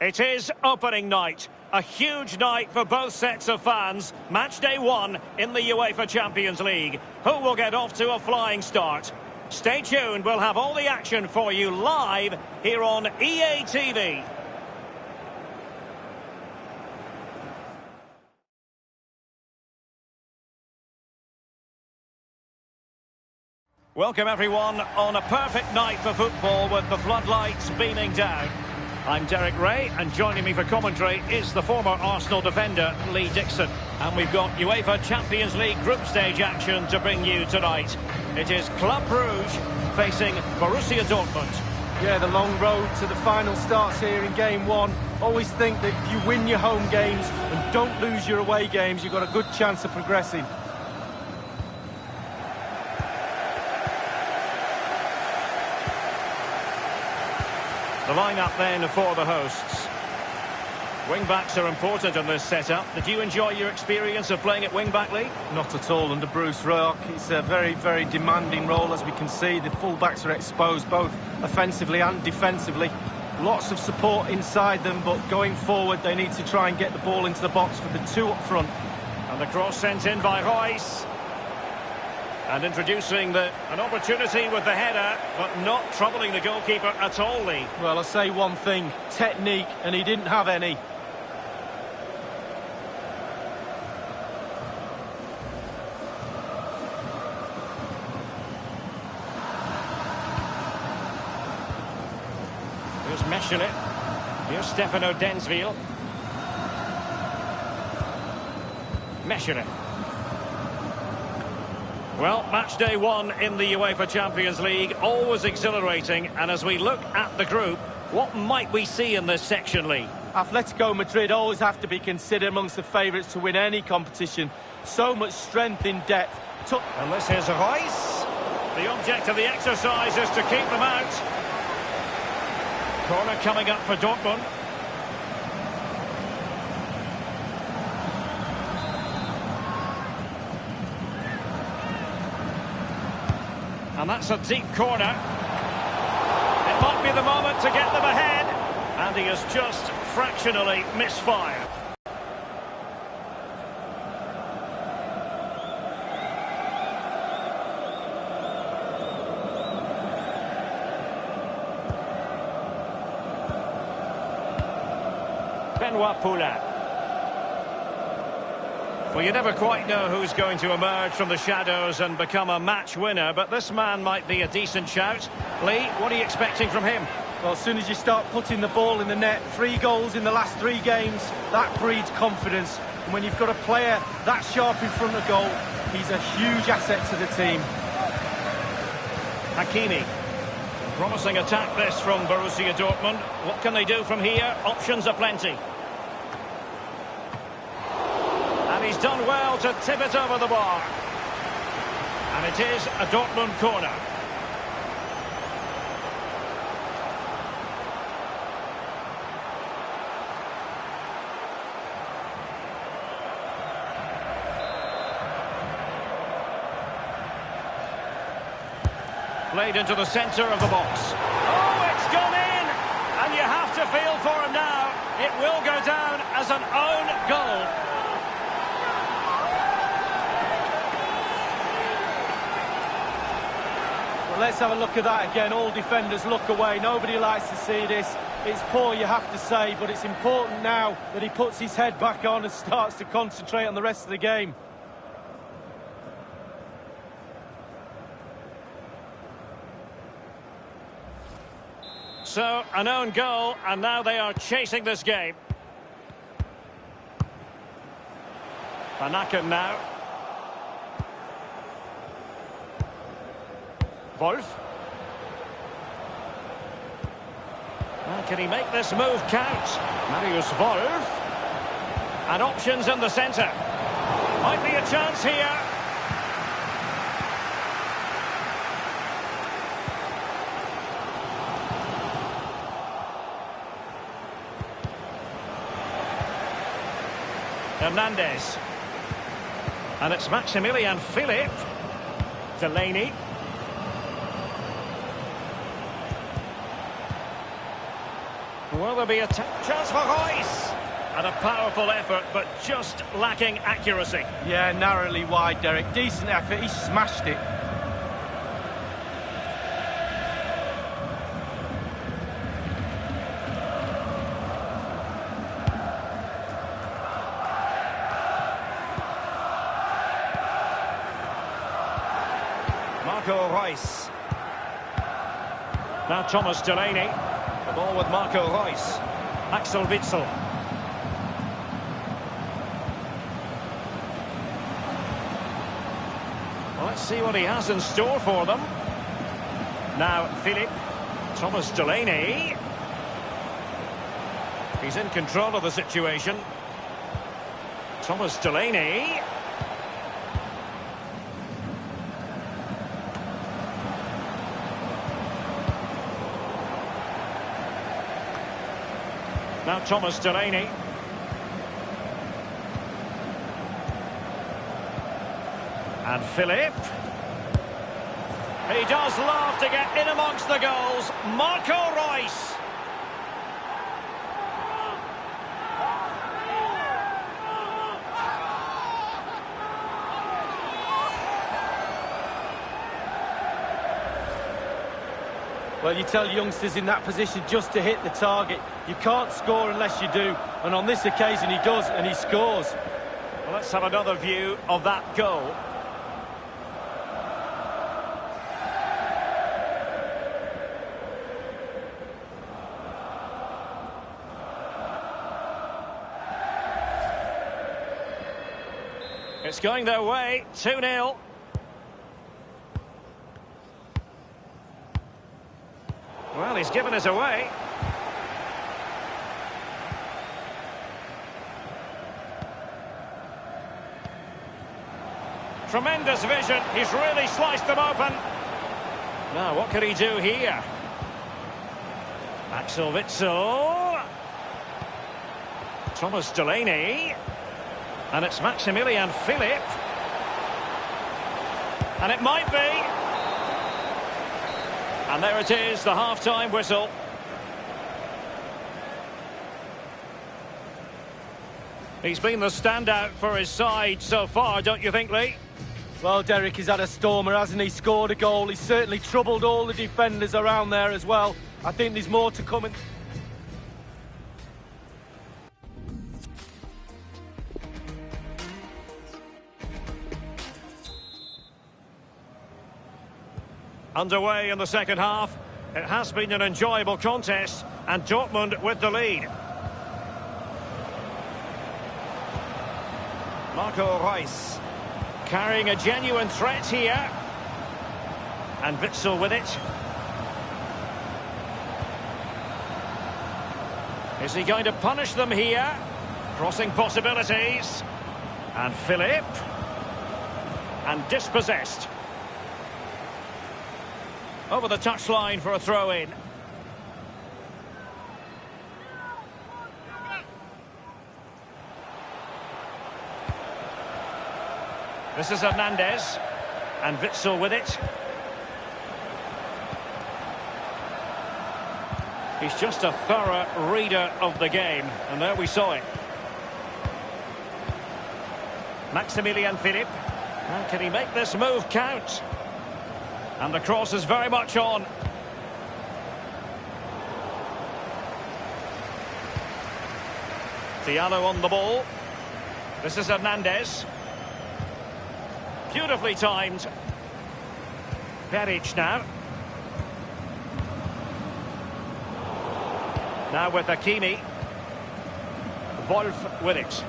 It is opening night. A huge night for both sets of fans. Match day 1 in the UEFA Champions League. Who will get off to a flying start? Stay tuned, we'll have all the action for you live here on EA TV. Welcome everyone on a perfect night for football with the floodlights beaming down. I'm Derek Ray, and joining me for commentary is the former Arsenal defender, Lee Dixon. And we've got UEFA Champions League group stage action to bring you tonight. It is Club Brugge facing Borussia Dortmund. Yeah, the long road to the final starts here in game 1. Always think that if you win your home games and don't lose your away games, you've got a good chance of progressing. The lineup then for the hosts. Wing-backs are important in this setup. Did you enjoy your experience of playing at wing-back, Lee? Not at all under Bruce Rock. It's a very, very demanding role, as we can see. The full-backs are exposed both offensively and defensively. Lots of support inside them, but going forward they need to try and get the ball into the box for the two up front. And the cross sent in by Royce. And introducing an opportunity with the header, but not troubling the goalkeeper at all, Lee. Well, I'll say one thing, technique, and he didn't have any. Here's Meschelet. Here's Stefano Densville. Meschelet. Well, match day 1 in the UEFA Champions League, always exhilarating. And as we look at the group, what might we see in this section, Lee? Atletico Madrid always have to be considered amongst the favourites to win any competition. So much strength in depth. And this is Royce. The object of the exercise is to keep them out. Corner coming up for Dortmund. And that's a deep corner. It might be the moment to get them ahead. And he has just fractionally misfired. Benoit Poulain. Well, you never quite know who's going to emerge from the shadows and become a match winner, but this man might be a decent shout. Lee, what are you expecting from him? Well, as soon as you start putting the ball in the net, 3 goals in the last 3 games, that breeds confidence. And when you've got a player that sharp in front of goal, he's a huge asset to the team. Hakimi. Promising attack this from Borussia Dortmund. What can they do from here? Options are plenty. And he's done well to tip it over the bar. And it is a Dortmund corner. Played into the centre of the box. Oh, it's gone in! And you have to feel for him now. It will go down as an own goal. Well, let's have a look at that again. All defenders look away. Nobody likes to see this. It's poor, you have to say, but it's important now that he puts his head back on and starts to concentrate on the rest of the game. So, an own goal, and now they are chasing this game. Van Aken now. Wolf. Well, can he make this move count? Marius Wolf. And options in the centre. Might be a chance here. Hernandez. And it's Maximilian Philipp. Delaney. Will there be a chance for Royce? And a powerful effort, but just lacking accuracy. Yeah, narrowly wide, Derek. Decent effort, he smashed it. Marco Reus. Now Thomas Delaney. The ball with Marco Reus. Axel Witsel. Well, let's see what he has in store for them. Now Philip. Thomas Delaney. He's in control of the situation. Thomas Delaney. Now Thomas Delaney. And Philip. He does love to get in amongst the goals. Marco Reus. Well, you tell youngsters in that position just to hit the target. You can't score unless you do. And on this occasion he does, and he scores. Well, let's have another view of that goal. It's going their way, 2-0. Well, he's given us away. Tremendous vision. He's really sliced them open. Now, what can he do here? Axel Witsel. Thomas Delaney. And it's Maximilian Philip. And it might be. And there it is, the half-time whistle. He's been the standout for his side so far, don't you think, Lee? Well, Derek, he's had a stormer, hasn't he? Scored a goal. He's certainly troubled all the defenders around there as well. I think there's more to come. Underway in the second half. It has been an enjoyable contest, and Dortmund with the lead. Marco Reus carrying a genuine threat here. And Witsel with it. Is he going to punish them here? Crossing possibilities. And Philip. And dispossessed. Over the touchline for a throw-in. This is Hernandez. And Witsel with it. He's just a thorough reader of the game. And there we saw it. Maximilian Philip. And can he make this move count? And the cross is very much on. Diallo on the ball. This is Hernandez. Beautifully timed. Peric now. Now with Hakimi. Wolf with it.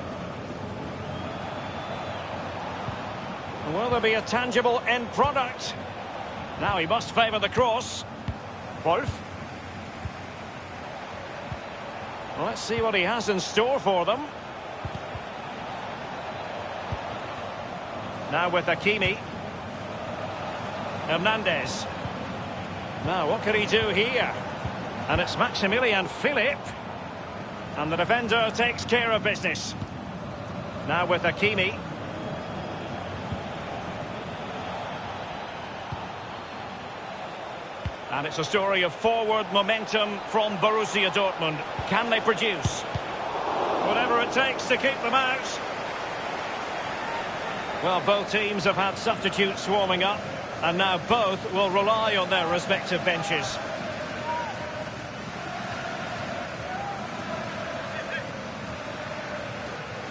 Will there be a tangible end product? Now he must favour the cross. Wolf. Well, let's see what he has in store for them. Now with Hakimi. Hernandez. Now what can he do here? And it's Maximilian Philip. And the defender takes care of business. Now with Hakimi. And it's a story of forward momentum from Borussia Dortmund. Can they produce? Whatever it takes to keep them out. Well, both teams have had substitutes warming up, and now both will rely on their respective benches.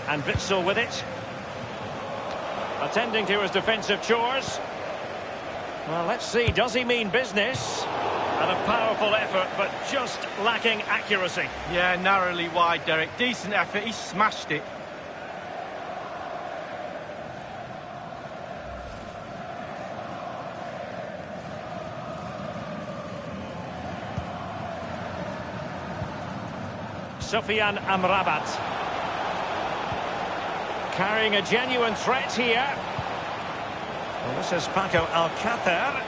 And Witsel with it. Attending to his defensive chores. Well, let's see, does he mean business? And a powerful effort, but just lacking accuracy. Yeah, narrowly wide, Derek. Decent effort, he smashed it. Sufyan Amrabat. Carrying a genuine threat here. Well, this is Paco Alcácer.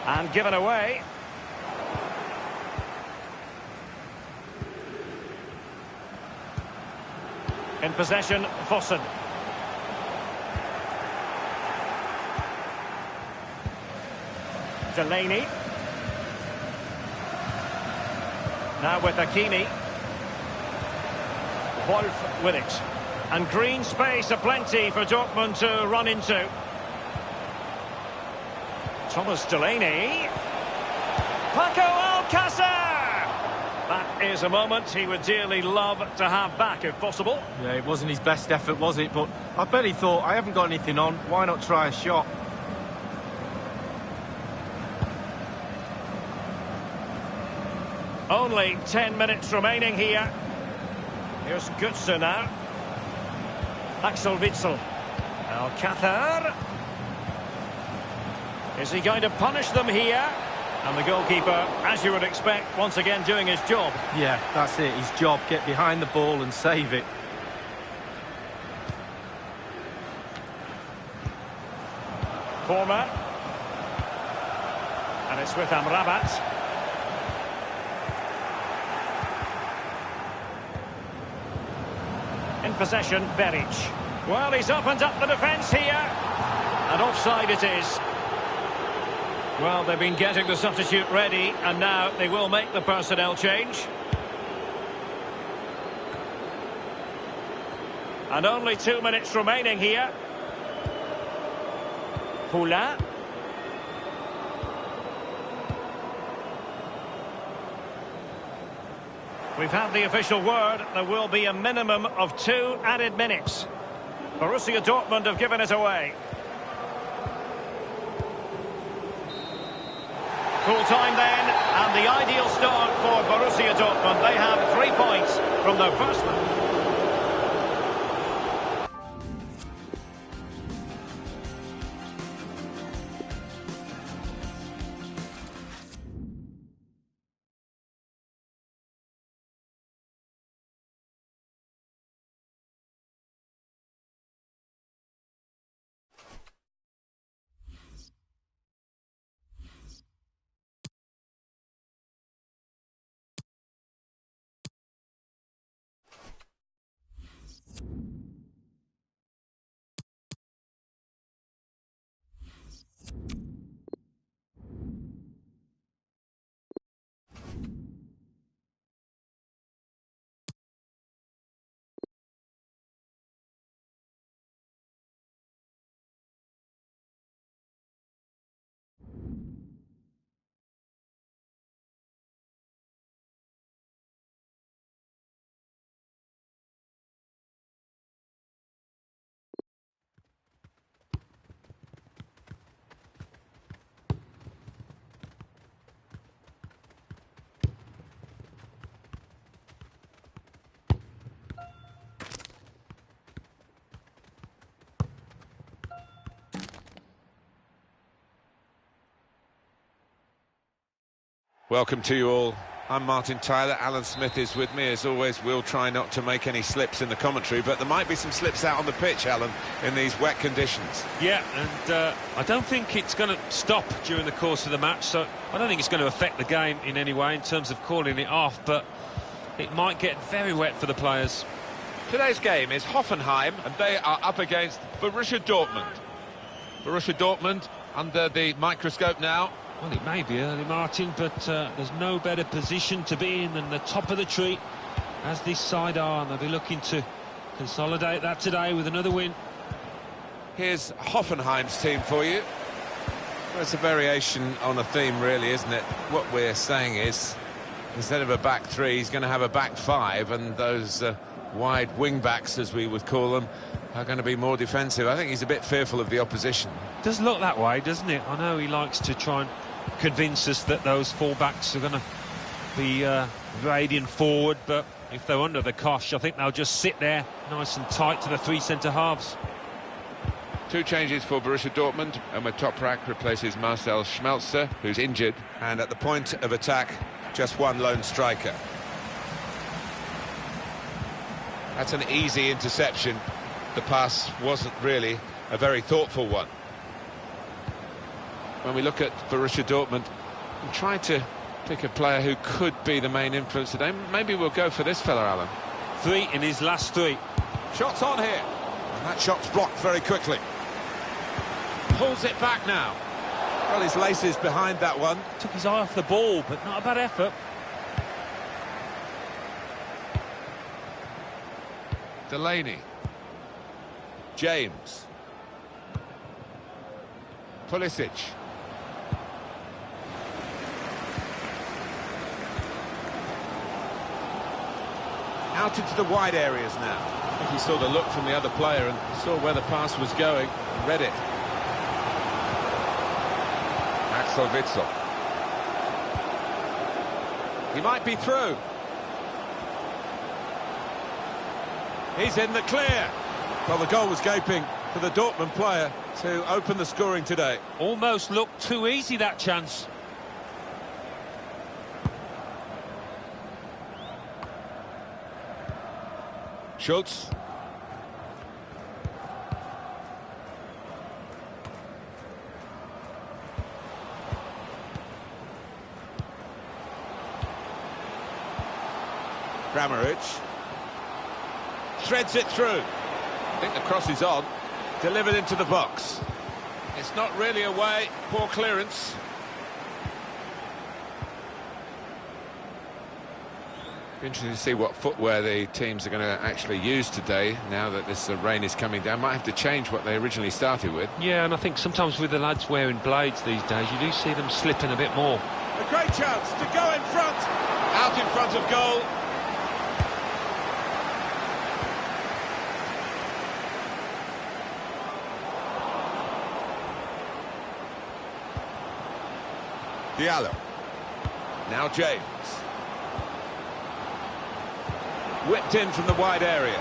And given away. In possession, Vossen. Delaney. Now with Hakimi. Wolf with it. And green space aplenty for Dortmund to run into. Thomas Delaney. Paco Alcácer! That is a moment he would dearly love to have back if possible. Yeah, it wasn't his best effort, was it? But I bet he thought, I haven't got anything on, why not try a shot? Only 10 minutes remaining here. Here's Götze now. Axel Witsel. Alcácer. Is he going to punish them here? And the goalkeeper, as you would expect, once again doing his job. Yeah, that's it, his job. Get behind the ball and save it. Former. And it's with Amrabat. In possession, Beric. Well, he's opened up the defence here. And offside it is. Well, they've been getting the substitute ready, and now they will make the personnel change. And only 2 minutes remaining here. Poulain. We've had the official word. There will be a minimum of 2 added minutes. Borussia Dortmund have given it away. Full time then, and the ideal start for Borussia Dortmund. They have 3 points from their first match. Welcome to you all. I'm Martin Tyler. Alan Smith is with me. As always, we'll try not to make any slips in the commentary, but there might be some slips out on the pitch, Alan, in these wet conditions. Yeah, and I don't think it's going to stop during the course of the match, so I don't think it's going to affect the game in any way in terms of calling it off, but it might get very wet for the players. Today's game is Hoffenheim, and they are up against Borussia Dortmund. Borussia Dortmund under the microscope now. Well, it may be early, Martin, but there's no better position to be in than the top of the tree, as this side are, and they'll be looking to consolidate that today with another win. Here's Hoffenheim's team for you. Well, it's a variation on a theme, really, isn't it? What we're saying is, instead of a back three, he's going to have a back five, and those wide wing-backs, as we would call them, are going to be more defensive. I think he's a bit fearful of the opposition. Does look that way, doesn't it? I know he likes to try and convince us that those full-backs are going to be radiant forward, but if they're under the cosh, I think they'll just sit there nice and tight to the three centre-halves. Two changes for Borussia Dortmund. Ömer Toprak replaces Marcel Schmelzer, who's injured. And at the point of attack, just one lone striker. That's an easy interception. The pass wasn't really a very thoughtful one. When we look at Borussia Dortmund, I'm trying to pick a player who could be the main influence today. Maybe we'll go for this fella, Alan. 3 in his last 3. Shots on here. And that shot's blocked very quickly. Pulls it back now. Well, his laces behind that one. Took his eye off the ball, but not a bad effort. Delaney. James. Pulisic. Out into the wide areas now. I think he saw the look from the other player and saw where the pass was going and read it. Axel Witsel. He might be through. He's in the clear. Well, the goal was gaping for the Dortmund player to open the scoring today. Almost looked too easy, that chance. Schultz. Kramaric. Threads it through. I think the cross is on. Delivered into the box. It's not really away. Poor clearance. Interesting to see what footwear the teams are going to actually use today, now that this rain is coming down. Might have to change what they originally started with. Yeah, and I think sometimes with the lads wearing blades these days, you do see them slipping a bit more. A great chance to go in front. Out in front of goal. Diallo. Now James. Whipped in from the wide area.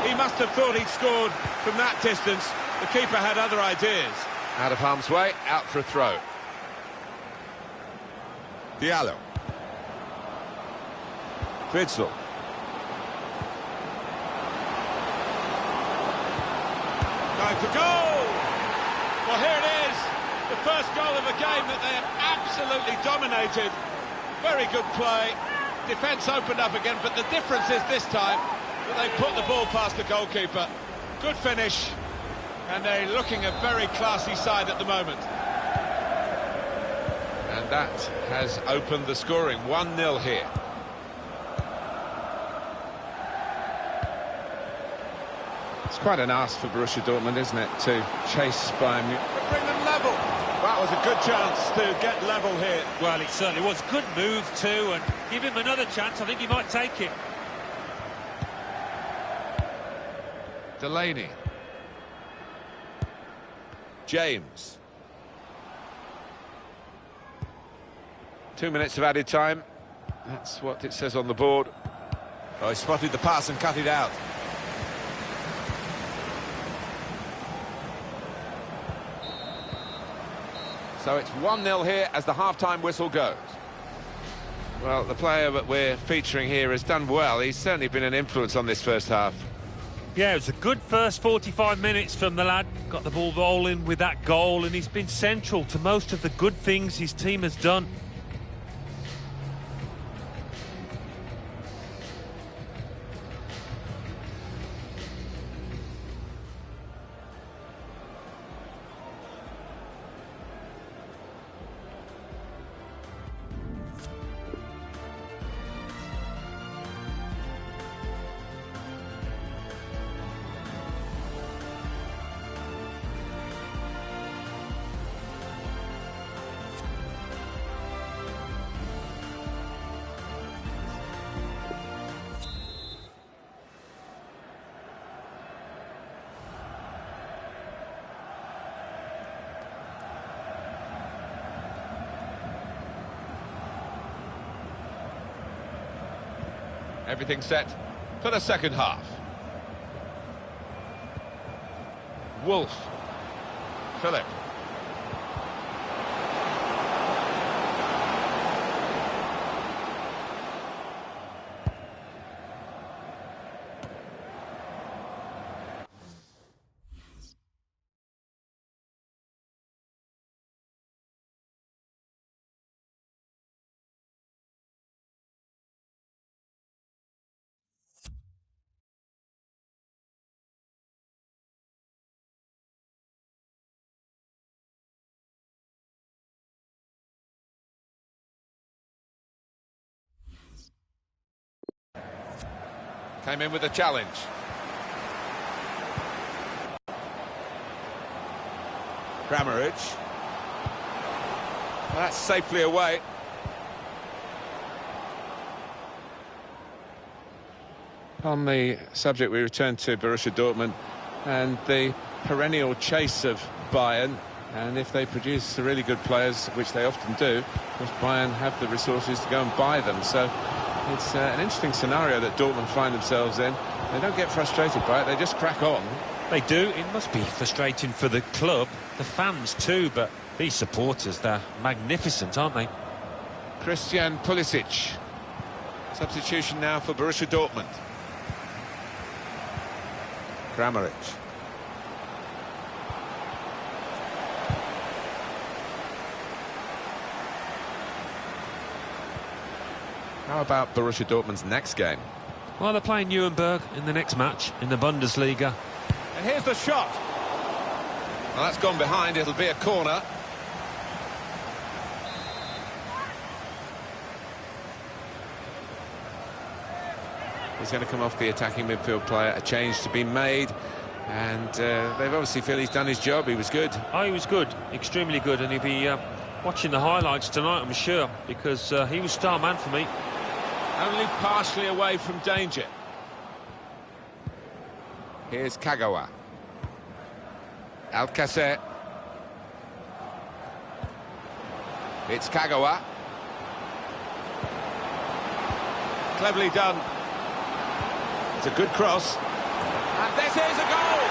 He must have thought he'd scored from that distance. The keeper had other ideas. Out of harm's way, out for a throw. Diallo. Witsel. Going for goal! Well, here it is. The first goal of a game that they have absolutely dominated. Very good play. Defence opened up again, but the difference is this time that they put the ball past the goalkeeper. Good finish, and they're looking a very classy side at the moment. And that has opened the scoring. 1-0 here. It's quite an ask for Borussia Dortmund, isn't it, to chase Bayern Munich. Bring them level. That was a good chance to get level here. Well, it certainly was. Good move too, and give him another chance. I think he might take it. Delaney. James. 2 minutes of added time. That's what it says on the board. Oh, he spotted the pass and cut it out. So it's 1-0 here as the half-time whistle goes. Well, the player that we're featuring here has done well. He's certainly been an influence on this first half. Yeah, it was a good first 45 minutes from the lad. Got the ball rolling with that goal, and he's been central to most of the good things his team has done. Everything set for the second half. Wolf. Philip. Came in with a challenge. Kramaric. That's safely away. On the subject, we return to Borussia Dortmund and the perennial chase of Bayern. And if they produce the really good players, which they often do, of course Bayern have the resources to go and buy them. So it's an interesting scenario that Dortmund find themselves in. They don't get frustrated by it, they just crack on. They do. It must be frustrating for the club, the fans too, but these supporters, they're magnificent, aren't they? Christian Pulisic. Substitution now for Borussia Dortmund. Kramaric. How about Borussia Dortmund's next game? Well, they're playing Nuremberg in the next match in the Bundesliga. And here's the shot. Well, that's gone behind. It'll be a corner. He's going to come off the attacking midfield player. A change to be made. And they obviously feel he's done his job. He was good. Oh, he was good. Extremely good. And he'll be watching the highlights tonight, I'm sure, because he was star man for me. Only partially away from danger. Here's Kagawa. Alcacer. It's Kagawa. Cleverly done. It's a good cross. And this is a goal!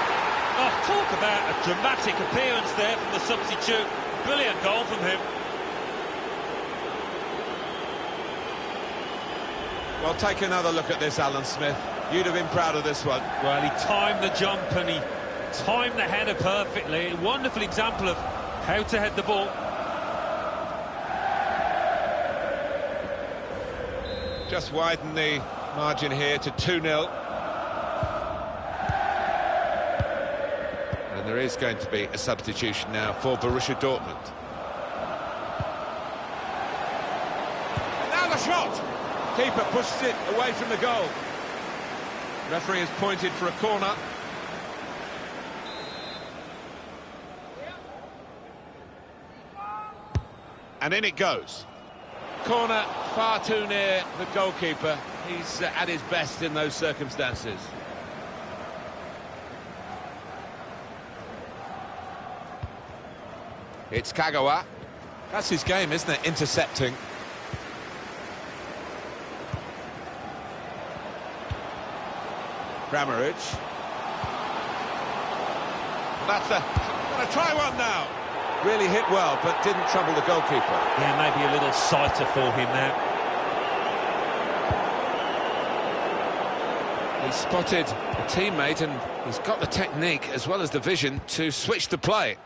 Oh, talk about a dramatic appearance there from the substitute. Brilliant goal from him. Well, take another look at this, Alan Smith. You'd have been proud of this one. Well, he timed the jump and he timed the header perfectly. A wonderful example of how to head the ball. Just widen the margin here to 2-0. And there is going to be a substitution now for Borussia Dortmund. And now the shot! Keeper pushes it away from the goal. Referee has pointed for a corner. And in it goes. Corner far too near the goalkeeper. He's at his best in those circumstances. It's Kagawa. That's his game, isn't it? Intercepting. Kramaric. That's gonna try one now. Really hit well, but didn't trouble the goalkeeper. Yeah, maybe a little sighter for him now. He spotted a teammate and he's got the technique as well as the vision to switch the play.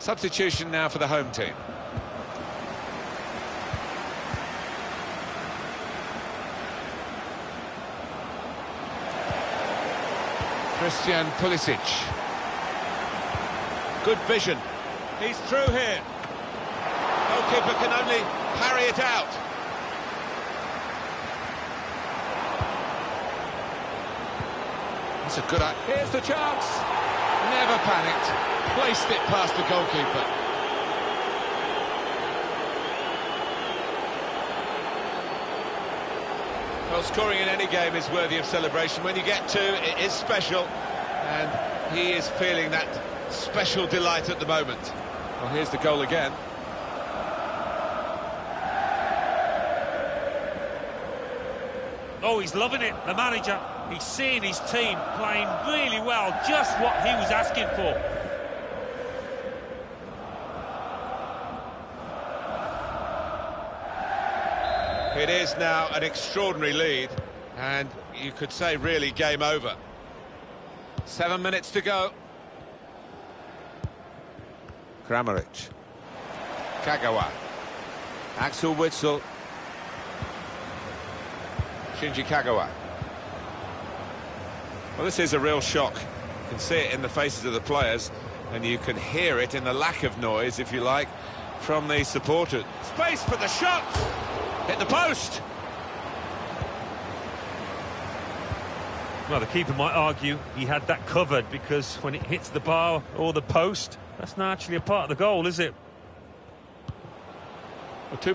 Substitution now for the home team. Christian Pulisic. Good vision. He's through here. Goalkeeper can only parry it out. That's a good... Here's the chance. Never panicked. Placed it past the goalkeeper. Well, scoring in any game is worthy of celebration. When you get two, it is special. And he is feeling that special delight at the moment. Well, here's the goal again. Oh, he's loving it, the manager. He's seeing his team playing really well, just what he was asking for. It is now an extraordinary lead, and you could say really game over. 7 minutes to go. Kramaric. Kagawa. Axel Witsel. Shinji Kagawa. Well, this is a real shock. You can see it in the faces of the players, and you can hear it in the lack of noise, if you like, from the supporters. Space for the shot! Hit the post! Well, the keeper might argue he had that covered, because when it hits the bar or the post, that's not actually a part of the goal, is it? Well, 2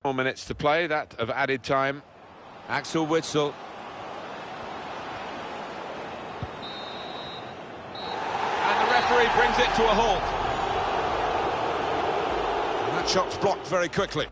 more minutes to play, that of added time. Axel Witsel. And the referee brings it to a halt. And that shot's blocked very quickly.